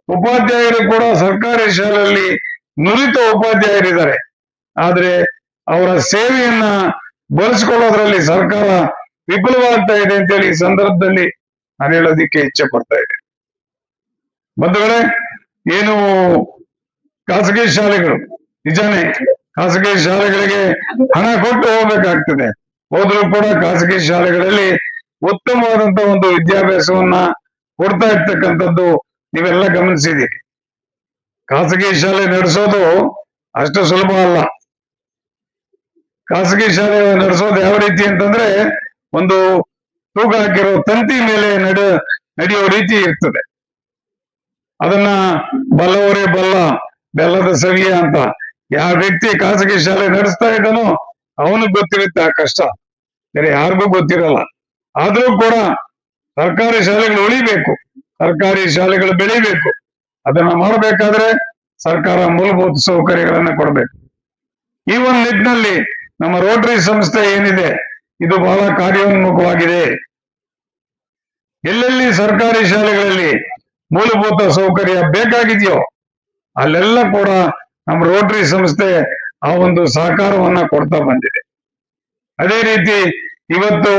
ಉಪಾಧ್ಯಾಯರು ಕೂಡ ಸರ್ಕಾರಿ ಶಾಲೆಯಲ್ಲಿ ನುರಿತ ಉಪಾಧ್ಯಾಯರಿದ್ದಾರೆ. ಆದ್ರೆ ಅವರ ಸೇವೆಯನ್ನ ಬಳಸ್ಕೊಳ್ಳೋದ್ರಲ್ಲಿ ಸರ್ಕಾರ ವಿಫಲವಾಗ್ತಾ ಇದೆ ಅಂತೇಳಿ ಈ ಸಂದರ್ಭದಲ್ಲಿ ನಾನು ಹೇಳೋದಿಕ್ಕೆ ಇಚ್ಛೆ ಪಡ್ತಾ ಇದ್ದೇನೆ. ಬಂಧುಗಳೇ, ಏನು ಖಾಸಗಿ ಶಾಲೆಗಳು ನಿಜಾನೇ ಖಾಸಗಿ ಶಾಲೆಗಳಿಗೆ ಹಣ ಕೊಟ್ಟು ಹೋಗ್ಬೇಕಾಗ್ತದೆ. ಹೋದ್ರೂ ಕೂಡ ಖಾಸಗಿ ಶಾಲೆಗಳಲ್ಲಿ ಉತ್ತಮವಾದಂತ ಒಂದು ವಿದ್ಯಾಭ್ಯಾಸವನ್ನ ಕೊಡ್ತಾ ಇರ್ತಕ್ಕಂಥದ್ದು ನೀವೆಲ್ಲ ಗಮನಿಸಿದ್ದೀರಿ. ಖಾಸಗಿ ಶಾಲೆ ನಡೆಸೋದು ಅಷ್ಟು ಸುಲಭ ಅಲ್ಲ. ಖಾಸಗಿ ಶಾಲೆ ನಡೆಸೋದು ಯಾವ ರೀತಿ ಅಂತಂದ್ರೆ ಒಂದು ತೂಕ ಹಾಕಿರೋ ತಂತಿ ಮೇಲೆ ನಡೆಯೋ ರೀತಿ ಇರ್ತದೆ. ಅದನ್ನ ಬಲ್ಲವರೇ ಬಲ್ಲ ಬೆಲ್ಲದ ಸವಿಯ ಅಂತ ಯಾವ ವ್ಯಕ್ತಿ ಖಾಸಗಿ ಶಾಲೆ ನಡೆಸ್ತಾ ಇದ್ದಾನೋ ಅವನಿಗೆ ಗೊತ್ತಿರುತ್ತೆ ಆ ಕಷ್ಟ, ಬೇರೆ ಯಾರಿಗೂ ಗೊತ್ತಿರಲ್ಲ. ಆದ್ರೂ ಕೂಡ ಸರ್ಕಾರಿ ಶಾಲೆಗಳು ಉಳಿಬೇಕು, ಸರ್ಕಾರಿ ಶಾಲೆಗಳು ಬೆಳಿಬೇಕು. ಅದನ್ನ ಮಾಡಬೇಕಾದ್ರೆ ಸರ್ಕಾರ ಮೂಲಭೂತ ಸೌಕರ್ಯಗಳನ್ನ ಕೊಡಬೇಕು. ಈ ಒಂದು ನಿಟ್ಟಿನಲ್ಲಿ ನಮ್ಮ ರೋಟರಿ ಸಂಸ್ಥೆ ಏನಿದೆ ಇದು ಬಹಳ ಕಾರ್ಯೋನ್ಮುಖವಾಗಿದೆ. ಎಲ್ಲೆಲ್ಲಿ ಸರ್ಕಾರಿ ಶಾಲೆಗಳಲ್ಲಿ ಮೂಲಭೂತ ಸೌಕರ್ಯ ಬೇಕಾಗಿದೆಯೋ ಅಲ್ಲೆಲ್ಲ ಕೂಡ ನಮ್ಮ ರೋಟರಿ ಸಂಸ್ಥೆ ಆ ಒಂದು ಸಹಕಾರವನ್ನ ಕೊಡ್ತಾ ಬಂದಿದೆ. ಅದೇ ರೀತಿ ಇವತ್ತು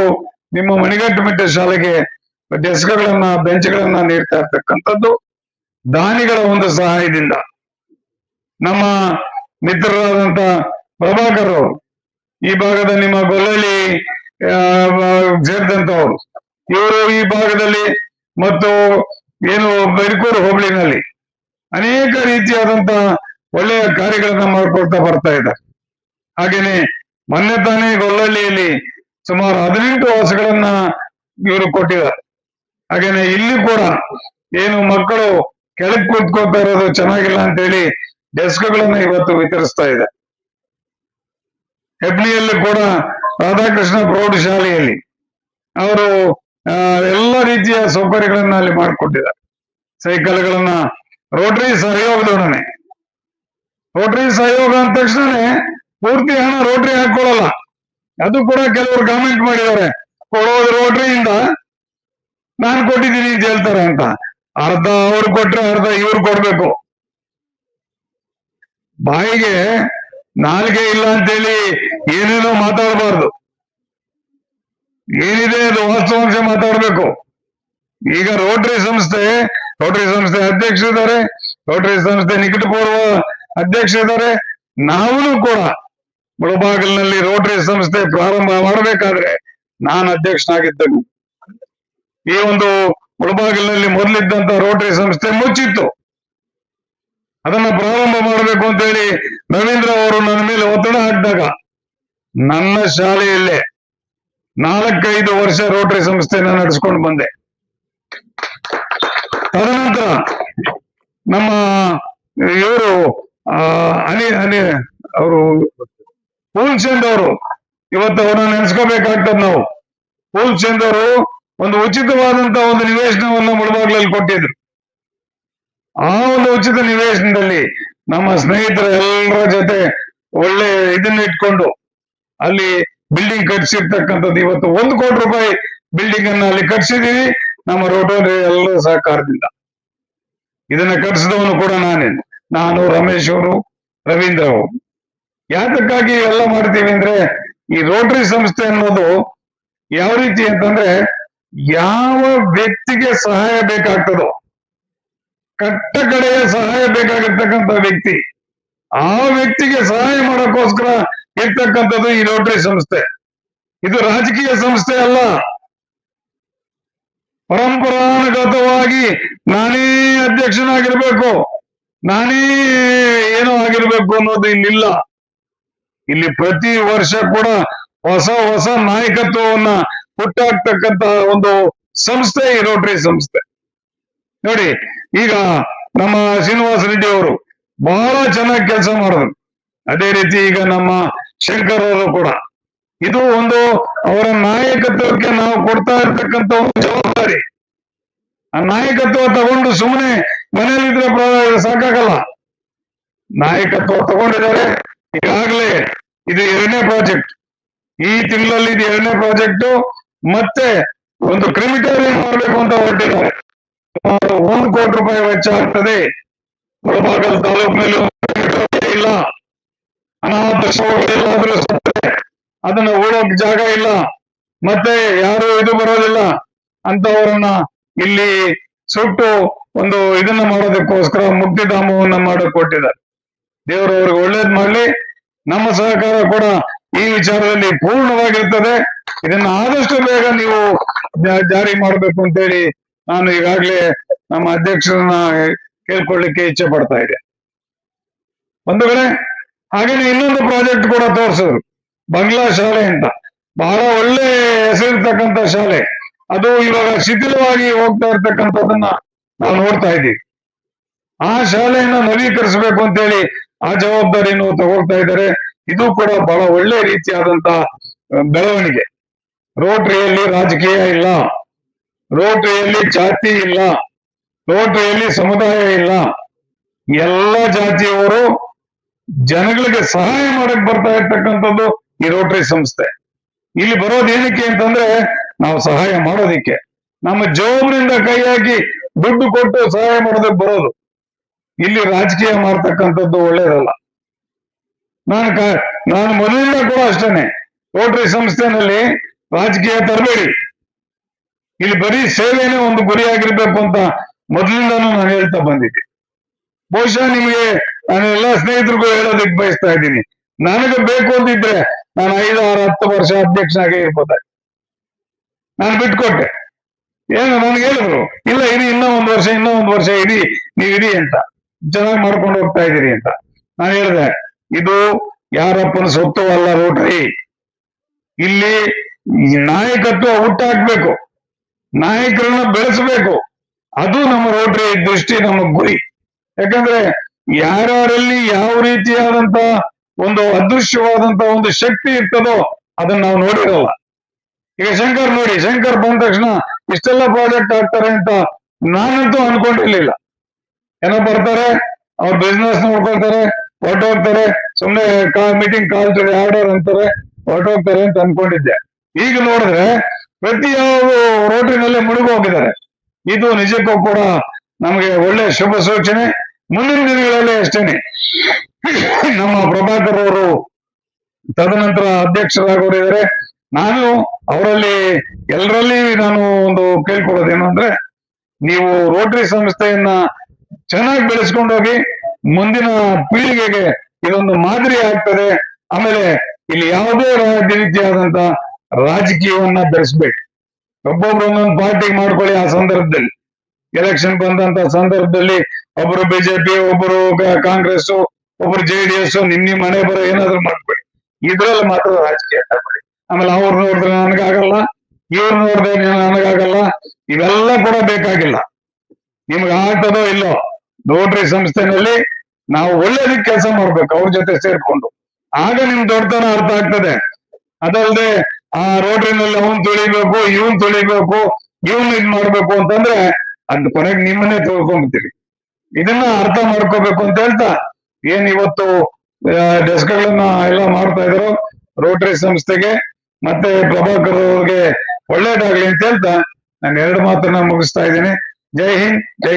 ನಿಮ್ಮ ಮಣಿಗಟ್ಟುಮಿಟ್ಟ ಶಾಲೆಗೆ ಡೆಸ್ಕ್ಗಳನ್ನ ಬೆಂಚ್ಗಳನ್ನ ನೀಡ್ತಾ ಇರ್ತಕ್ಕಂಥದ್ದು ದಾನಿಗಳ ಒಂದು ಸಹಾಯದಿಂದ. ನಮ್ಮ ಮಿತ್ರರಾದಂತ ಪ್ರಭಾಕರ್ ಅವರು ಈ ಭಾಗದ ನಿಮ್ಮ ಗೊಲ್ಲಳ್ಳಿ ಸೇರಿದಂತವರು, ಇವರು ಈ ಭಾಗದಲ್ಲಿ ಮತ್ತು ಏನು ಬೈರ್ಕೂರು ಹೋಬಳಿನಲ್ಲಿ ಅನೇಕ ರೀತಿಯಾದಂತ ಒಳ್ಳೆಯ ಕಾರ್ಯಗಳನ್ನ ಮಾಡ್ಕೊಳ್ತಾ ಬರ್ತಾ ಇದ್ದಾರೆ. ಹಾಗೇನೆ ಮೊನ್ನೆ ತಾನೇ ಗೊಲ್ಲಳ್ಳಿಯಲ್ಲಿ ಸುಮಾರು 18 ವಾಸಗಳನ್ನ ಇವರು ಕೊಟ್ಟಿದ್ದಾರೆ. ಹಾಗೇನೆ ಇಲ್ಲಿ ಕೂಡ ಏನು ಮಕ್ಕಳು ಕೆಳಗೆ ಕೂತ್ಕೊಳ್ತಾ ಇರೋದು ಚೆನ್ನಾಗಿಲ್ಲ ಅಂತೇಳಿ ಡೆಸ್ಕ್ಗಳನ್ನ ಇವತ್ತು ವಿತರಿಸ್ತಾ ಇದೆ. ಹೆಬ್ಳಿಯಲ್ಲಿ ಕೂಡ ರಾಧಾಕೃಷ್ಣ ಪ್ರೌಢಶಾಲೆಯಲ್ಲಿ ಅವರು ಎಲ್ಲ ರೀತಿಯ ಸೌಕರ್ಯಗಳನ್ನ ಅಲ್ಲಿ ಮಾಡಿಕೊಟ್ಟಿದ್ದಾರೆ. ಸೈಕಲ್ಗಳನ್ನ ರೋಟರಿ ಸಹಯೋಗದೊಡನೆ, ರೋಟರಿ ಸಹಯೋಗ ಅಂದ ತಕ್ಷಣ ಪೂರ್ತಿ ಹಣ ರೋಟರಿ ಹಾಕೊಳ್ಳಲ್ಲ. ಅದು ಕೂಡ ಕೆಲವರು ಕಾಮೆಂಟ್ ಮಾಡಿದ್ದಾರೆ, ಕೊಡೋದು ರೋಟರಿಯಿಂದ ನಾನು ಕೊಟ್ಟಿದ್ದೀನಿ ಅಂತ ಹೇಳ್ತಾರೆ ಅಂತ. ಅರ್ಧ ಅವ್ರು ಕೊಟ್ರೆ ಅರ್ಧ ಇವ್ರು ಕೊಡ್ಬೇಕು. ಬಾಯಿಗೆ ನಾಲ್ಗೆ ಇಲ್ಲ ಅಂತೇಳಿ ಏನೇನೋ ಮಾತಾಡಬಾರ್ದು. ಏನಿದೆ ಅದು ವಾಸ್ತವಾಂಶ ಮಾತಾಡ್ಬೇಕು. ಈಗ ರೋಟರಿ ಸಂಸ್ಥೆ ಅಧ್ಯಕ್ಷರಿದ್ದಾರೆ, ರೋಟರಿ ಸಂಸ್ಥೆ ನಿಕಟಪೂರ್ವ ಅಧ್ಯಕ್ಷರಿದ್ದಾರೆ. ನಾವು ಕೂಡ ಮುಳಬಾಗಿಲಿನಲ್ಲಿ ರೋಟರಿ ಸಂಸ್ಥೆ ಪ್ರಾರಂಭ ಮಾಡಬೇಕಾದ್ರೆ ನಾನು ಅಧ್ಯಕ್ಷನಾಗಿದ್ದನು. ಈ ಒಂದು ಮುಳಬಾಗಿಲಿನಲ್ಲಿ ಮೊದಲಿದ್ದಂತ ರೋಟರಿ ಸಂಸ್ಥೆ ಮುಚ್ಚಿತ್ತು. ಅದನ್ನ ಪ್ರಾರಂಭ ಮಾಡಬೇಕು ಅಂತೇಳಿ ರವೀಂದ್ರ ಅವರು ನನ್ನ ಮೇಲೆ ಒತ್ತಡ ಹಾಕಿದಾಗ ನನ್ನ ಶಾಲೆಯಲ್ಲೇ 4-5 ವರ್ಷ ರೋಟರಿ ಸಂಸ್ಥೆನ ನಡೆಸ್ಕೊಂಡು ಬಂದೆ. ತದನಂತರ ನಮ್ಮ ಇವರು ಅವರು ಪೂಲ್ಚಂದ್ ಅವರು, ಇವತ್ತು ಅವ್ರನ್ನ ನೆನೆಸ್ಕೋಬೇಕಾಗ್ತದೆ ನಾವು. ಪೂಲ್ಚಂದ್ ಅವರು ಒಂದು ಉಚಿತವಾದಂತ ಒಂದು ನಿವೇಶನವನ್ನು ಮುಳಬಾಗಿಲಲ್ಲಿ ಕೊಟ್ಟಿದ್ರು. ಆ ಒಂದು ಉಚಿತ ನಿವೇಶನದಲ್ಲಿ ನಮ್ಮ ಸ್ನೇಹಿತರ ಎಲ್ಲರ ಜೊತೆ ಒಳ್ಳೆ ಇದನ್ನ ಇಟ್ಕೊಂಡು ಅಲ್ಲಿ ಬಿಲ್ಡಿಂಗ್ ಕಟ್ಸಿರ್ತಕ್ಕಂಥದ್ದು. ಇವತ್ತು 1 ಕೋಟಿ ರೂಪಾಯಿ ಬಿಲ್ಡಿಂಗ್ ಅನ್ನ ಅಲ್ಲಿ ಕಟ್ಸಿದೀವಿ ನಮ್ಮ ರೋಟರಿ ಎಲ್ಲರ ಸಹಕಾರದಿಂದ. ಇದನ್ನ ಕಟ್ಸಿದವನು ಕೂಡ ನಾನು ರಮೇಶ್ ಅವರು, ರವೀಂದ್ರ ಅವರು. ಯಾತಕ್ಕಾಗಿ ಎಲ್ಲ ಮಾಡ್ತೀವಿ ಅಂದ್ರೆ ಈ ರೋಟರಿ ಸಂಸ್ಥೆ ಅನ್ನೋದು ಯಾವ ರೀತಿ ಅಂತಂದ್ರೆ ಯಾವ ವ್ಯಕ್ತಿಗೆ ಸಹಾಯ ಬೇಕಾಗ್ತದೋ, ಕಟ್ಟ ಕಡೆಯ ಸಹಾಯ ಬೇಕಾಗಿರ್ತಕ್ಕಂಥ ವ್ಯಕ್ತಿ, ಆ ವ್ಯಕ್ತಿಗೆ ಸಹಾಯ ಮಾಡೋಕ್ಕೋಸ್ಕರ ಇರ್ತಕ್ಕಂಥದ್ದು ಈ ರೋಟರಿ ಸಂಸ್ಥೆ. ಇದು ರಾಜಕೀಯ ಸಂಸ್ಥೆ ಅಲ್ಲ. ಪರಂಪರಾನುಗತವಾಗಿ ನಾನೇ ಅಧ್ಯಕ್ಷನಾಗಿರ್ಬೇಕು, ನಾನೇ ಏನೋ ಆಗಿರ್ಬೇಕು ಅನ್ನೋದು ಇಲ್ಲಿಲ್ಲ. ಇಲ್ಲಿ ಪ್ರತಿ ವರ್ಷ ಕೂಡ ಹೊಸ ನಾಯಕತ್ವವನ್ನ ಹುಟ್ಟಾಕ್ತಕ್ಕಂತ ಒಂದು ಸಂಸ್ಥೆ ಈ ರೋಟರಿ ಸಂಸ್ಥೆ. ನೋಡಿ, ಈಗ ನಮ್ಮ ಶ್ರೀನಿವಾಸ ರೆಡ್ಡಿ ಅವರು ಬಹಳ ಚೆನ್ನಾಗಿ ಕೆಲಸ ಮಾಡಿದ್ರು. ಅದೇ ರೀತಿ ಈಗ ನಮ್ಮ ಶಂಕರ್ ಅವರು ಕೂಡ. ಇದು ಒಂದು ಅವರ ನಾಯಕತ್ವಕ್ಕೆ ನಾವು ಕೊಡ್ತಾ ಇರ್ತಕ್ಕಂಥ ಒಂದು ಜವಾಬ್ದಾರಿ. ಆ ನಾಯಕತ್ವ ತಗೊಂಡು ಸುಮ್ಮನೆ ಮನೆಯಲ್ಲಿದ್ರೆ ಸಾಕಾಗಲ್ಲ. ನಾಯಕತ್ವ ತಗೊಂಡಿದ್ದಾರೆ. ಈಗಾಗಲೇ ಇದು 2ನೇ ಪ್ರಾಜೆಕ್ಟ್. ಈ ತಿಂಗಳಲ್ಲಿ ಇದು 2ನೇ ಪ್ರಾಜೆಕ್ಟ್. ಮತ್ತೆ ಒಂದು ಕ್ರಿಮಿಟೋರಿಯಂ ಮಾಡಬೇಕು ಅಂತ ಹೊರಟಿದ್ದಾರೆ. ಸುಮಾರು 1 ಕೋಟಿ ರೂಪಾಯಿ ವೆಚ್ಚ ಆಗ್ತದೆ. ಮುಳಬಾಗಲ್ ತಾಲೂಕಿನಲ್ಲಿ ಇಲ್ಲ, ಅನಾಥ ಶವಗಳೆಲ್ಲಾದ್ರೂ ಸತ್ತರೆ ಅದನ್ನ ಹೂಡೋಕ್ ಜಾಗ ಇಲ್ಲ, ಮತ್ತೆ ಯಾರು ಇದು ಬರೋದಿಲ್ಲ ಅಂತವರನ್ನ ಇಲ್ಲಿ ಸುಟ್ಟು ಒಂದು ಇದನ್ನ ಮಾಡೋದಕ್ಕೋಸ್ಕರ ಮುಕ್ತಿಧಾಮವನ್ನ ಮಾಡಕ್ ಕೊಟ್ಟಿದ್ದಾರೆ. ದೇವರು ಅವ್ರಿಗೆ ಒಳ್ಳೇದ್ ಮಾಡ್ಲಿ. ನಮ್ಮ ಸಹಕಾರ ಕೂಡ ಈ ವಿಚಾರದಲ್ಲಿ ಪೂರ್ಣವಾಗಿರ್ತದೆ. ಇದನ್ನ ಆದಷ್ಟು ಬೇಗ ನೀವು ಜಾರಿ ಮಾಡಬೇಕು ಅಂತೇಳಿ ನಾನು ಈಗಾಗಲೇ ನಮ್ಮ ಅಧ್ಯಕ್ಷರನ್ನ ಕೇಳ್ಕೊಳ್ಳಿಕ್ಕೆ ಇಚ್ಛೆ ಪಡ್ತಾ ಇದೆ. ಒಂದು ಕಡೆ ಹಾಗೇನೆ ಇನ್ನೊಂದು ಪ್ರಾಜೆಕ್ಟ್ ಕೂಡ ತೋರಿಸಿದ್ರು, ಬಂಗ್ಲಾ ಶಾಲೆ ಅಂತ. ಬಹಳ ಒಳ್ಳೆ ಹೆಸರಿರ್ತಕ್ಕಂಥ ಶಾಲೆ. ಅದು ಇವಾಗ ಶಿಥಿಲವಾಗಿ ಹೋಗ್ತಾ ಇರ್ತಕ್ಕಂಥದ್ದನ್ನ ನಾವು ನೋಡ್ತಾ ಇದ್ದೀವಿ. ಆ ಶಾಲೆಯನ್ನ ನವೀಕರಿಸಬೇಕು ಅಂತೇಳಿ ಆ ಜವಾಬ್ದಾರಿಯನ್ನು ತಗೊಳ್ತಾ ಇದ್ದಾರೆ. ಇದು ಕೂಡ ಬಹಳ ಒಳ್ಳೆ ರೀತಿಯಾದಂತ ಬೆಳವಣಿಗೆ. ರೋಟರಿಯಲ್ಲಿ ರಾಜಕೀಯ ಇಲ್ಲ, ರೋಟರಿಯಲ್ಲಿ ಜಾತಿ ಇಲ್ಲ, ರೋಟರಿಯಲ್ಲಿ ಸಮುದಾಯ ಇಲ್ಲ. ಎಲ್ಲ ಜಾತಿಯವರು ಜನಗಳಿಗೆ ಸಹಾಯ ಮಾಡಕ್ ಬರ್ತಾ ಇರ್ತಕ್ಕಂಥದ್ದು ಈ ರೋಟರಿ ಸಂಸ್ಥೆ. ಇಲ್ಲಿ ಬರೋದು ಏನಕ್ಕೆ ಅಂತಂದ್ರೆ ನಾವು ಸಹಾಯ ಮಾಡೋದಿಕ್ಕೆ, ನಮ್ಮ ಜೋಬ್ರಿಂದ ಕೈ ಹಾಕಿ ದುಡ್ಡು ಕೊಟ್ಟು ಸಹಾಯ ಮಾಡೋದಕ್ಕೆ ಬರೋದು. ಇಲ್ಲಿ ರಾಜಕೀಯ ಮಾಡ್ತಕ್ಕಂಥದ್ದು ಒಳ್ಳೇದಲ್ಲ. ನಾನು ಮೊದಲಿಂದ ಕೂಡ ಅಷ್ಟೇನೆ, ರೋಟರಿ ಸಂಸ್ಥೆನಲ್ಲಿ ರಾಜಕೀಯ ತರಬೇಡಿ, ಇಲ್ಲಿ ಬರೀ ಸೇವೆನೇ ಒಂದು ಗುರಿಯಾಗಿರ್ಬೇಕು ಅಂತ ಮೊದಲಿಂದಾನು ನಾನು ಹೇಳ್ತಾ ಬಂದಿದ್ದೆ. ಬಹುಶಃ ನಿಮಗೆ ನಾನು ಎಲ್ಲಾ ಸ್ನೇಹಿತರಿಗೂ ಹೇಳೋದಕ್ಕೆ ಬಯಸ್ತಾ ಇದ್ದೀನಿ, ನನಗೆ ಬೇಕು ಅಂತಿದ್ರೆ ನಾನು 5, 6, 10 ವರ್ಷ ಅಧ್ಯಕ್ಷನಾಗೇ ಇರ್ಬೋದಾಗಿ. ನಾನು ಬಿಟ್ಕೊಟ್ಟೆ. ಏನು ನನ್ಗೆ ಹೇಳಿದ್ರು, ಇಲ್ಲ ಇರಿ, ಇನ್ನೂ ಒಂದು ವರ್ಷ ಇರಿ, ನೀವು ಇರಿ ಅಂತ, ಚೆನ್ನಾಗಿ ಮಾಡ್ಕೊಂಡು ಹೋಗ್ತಾ ಇದ್ದೀರಿ ಅಂತ. ನಾನು ಹೇಳಿದೆ, ಇದು ಯಾರಪ್ಪನ ಸೊತ್ತು ಅಲ್ಲ ರೋಟರಿ. ಇಲ್ಲಿ ನಾಯಕತ್ವ ಹುಟ್ಟಾಕ್ಬೇಕು, ನಾಯಕರನ್ನ ಬೆಳೆಸಬೇಕು. ಅದು ನಮ್ಮ ರೋಟರಿ ದೃಷ್ಟಿ, ನಮ್ಮ ಗುರಿ. ಯಾಕಂದ್ರೆ ಯಾರಲ್ಲಿ ಯಾವ ರೀತಿಯಾದಂತ ಒಂದು ಅದೃಶ್ಯವಾದಂತ ಒಂದು ಶಕ್ತಿ ಇರ್ತದೋ ಅದನ್ನ ನಾವು ನೋಡಿರಲ್ಲ. ಈಗ ಶಂಕರ್ ನೋಡಿ, ಶಂಕರ್ ಬಂದ ತಕ್ಷಣ ಇಷ್ಟೆಲ್ಲ ಪ್ರಾಜೆಕ್ಟ್ ಆಗ್ತಾರೆ ಅಂತ ನಾನಂತೂ ಅನ್ಕೊಂಡಿರ್ಲಿಲ್ಲ. ಏನೋ ಬರ್ತಾರೆ, ಅವ್ರ ಬಿಸ್ನೆಸ್ ನೋಡ್ಕೊಳ್ತಾರೆ, ಹೊರಟೋಗ್ತಾರೆ, ಸುಮ್ನೆ ಮೀಟಿಂಗ್ ಕಾಲ್ತಾರೆ, ಆರ್ಡರ್ ಅಂತಾರೆ, ಹೊರಟೋಗ್ತಾರೆ ಅಂತ ಅನ್ಕೊಂಡಿದ್ದೆ. ಈಗ ನೋಡಿದ್ರೆ ಪ್ರತಿಯೊಂದು ರೋಟರಿನಲ್ಲೇ ಮುಳುಗೋಗಿದ್ದಾರೆ. ಇದು ನಿಜಕ್ಕೂ ಕೂಡ ನಮಗೆ ಒಳ್ಳೆ ಶುಭ ಸೂಚನೆ. ಮುಂದಿನ ದಿನಗಳಲ್ಲಿ ಅಷ್ಟೇನೆ ನಮ್ಮ ಪ್ರಭಾಕರ್ ಅವರು ತದನಂತರ ಅಧ್ಯಕ್ಷರಾಗೋರಿದ್ದಾರೆ. ನಾನು ಅವರಲ್ಲಿ ಎಲ್ಲರಲ್ಲಿ ನಾನು ಒಂದು ಕೇಳ್ಕೊಳ್ಳೋದೇನು ಅಂದ್ರೆ, ನೀವು ರೋಟರಿ ಸಂಸ್ಥೆಯನ್ನ ಚೆನ್ನಾಗಿ ಬೆಳೆಸ್ಕೊಂಡೋಗಿ ಮುಂದಿನ ಪೀಳಿಗೆಗೆ ಇದೊಂದು ಮಾದರಿ ಆಗ್ತದೆ. ಆಮೇಲೆ ಇಲ್ಲಿ ಯಾವುದೇ ರೀತಿಯಾದಂತ ರಾಜಕೀಯವನ್ನ ಬೆಳೆಸ್ಬೇಕು. ಒಬ್ಬೊಬ್ರು ಒಂದೊಂದು ಪಾರ್ಟಿ ಮಾಡ್ಕೊಳ್ಳಿ. ಆ ಸಂದರ್ಭದಲ್ಲಿ ಎಲೆಕ್ಷನ್ ಬಂದಂತ ಸಂದರ್ಭದಲ್ಲಿ ಒಬ್ಬರು ಬಿಜೆಪಿ, ಒಬ್ಬರು ಕಾಂಗ್ರೆಸ್, ಒಬ್ಬರು JDS, ನಿಮ್ಮ ಮನೆ ಬರೋ ಏನಾದ್ರು ಮಾಡ್ಬೇಡಿ. ಇದ್ರಲ್ಲಿ ಮಾತ್ರ ರಾಜಕೀಯ ಮಾಡ್ಬೇಡಿ. ಆಮೇಲೆ ಅವ್ರು ನೋಡಿದ್ರೆ ನನಗಾಗಲ್ಲ, ಇವ್ರು ನೋಡಿದ್ರೆ ನನಗಾಗಲ್ಲ, ಇವೆಲ್ಲ ಕೂಡ ಬೇಕಾಗಿಲ್ಲ. ನಿಮ್ಗೆ ಆಗ್ತದೋ ಇಲ್ಲೋ, ರೋಟರಿ ಸಂಸ್ಥೆನಲ್ಲಿ ನಾವು ಒಳ್ಳೇದಕ್ಕೆ ಕೆಲಸ ಮಾಡ್ಬೇಕು ಅವ್ರ ಜೊತೆ ಸೇರ್ಕೊಂಡು. ಆಗ ನಿಮ್ ದೊಡ್ಡತನ ಅರ್ಥ ಆಗ್ತದೆ. ಅದಲ್ಲದೆ ಆ ರೋಟರಿನಲ್ಲಿ ಅವನ್ ತುಳಿಬೇಕು, ಇವನ್ ತುಳಿಬೇಕು, ಇವನ್ ಇದ್ ಮಾಡ್ಬೇಕು ಅಂತಂದ್ರೆ ಅದ್ ಕೊನೆಗೆ ನಿಮ್ಮನ್ನೇ ತೊಳ್ಕೊಂಡ್ಬಿಡ್ತೀರಿ. ಇದನ್ನ ಅರ್ಥ ಮಾಡ್ಕೋಬೇಕು ಅಂತ ಹೇಳ್ತಾ, ಏನ್ ಇವತ್ತು ಡೆಸ್ಕ್ಗಳನ್ನ ಎಲ್ಲ ಮಾಡ್ತಾ ಇದ್ರು ರೋಟರಿ ಸಂಸ್ಥೆಗೆ ಮತ್ತೆ ಪ್ರಭಾಕರ್ ಅವ್ರಿಗೆ ಒಳ್ಳೇದಾಗ್ಲಿ ಅಂತ ಹೇಳ್ತಾ ನಾನು 2 ಮಾತನ್ನ ಮುಗಿಸ್ತಾ ಇದ್ದೀನಿ. ಜೈ ಹಿಂದ್, ಜೈ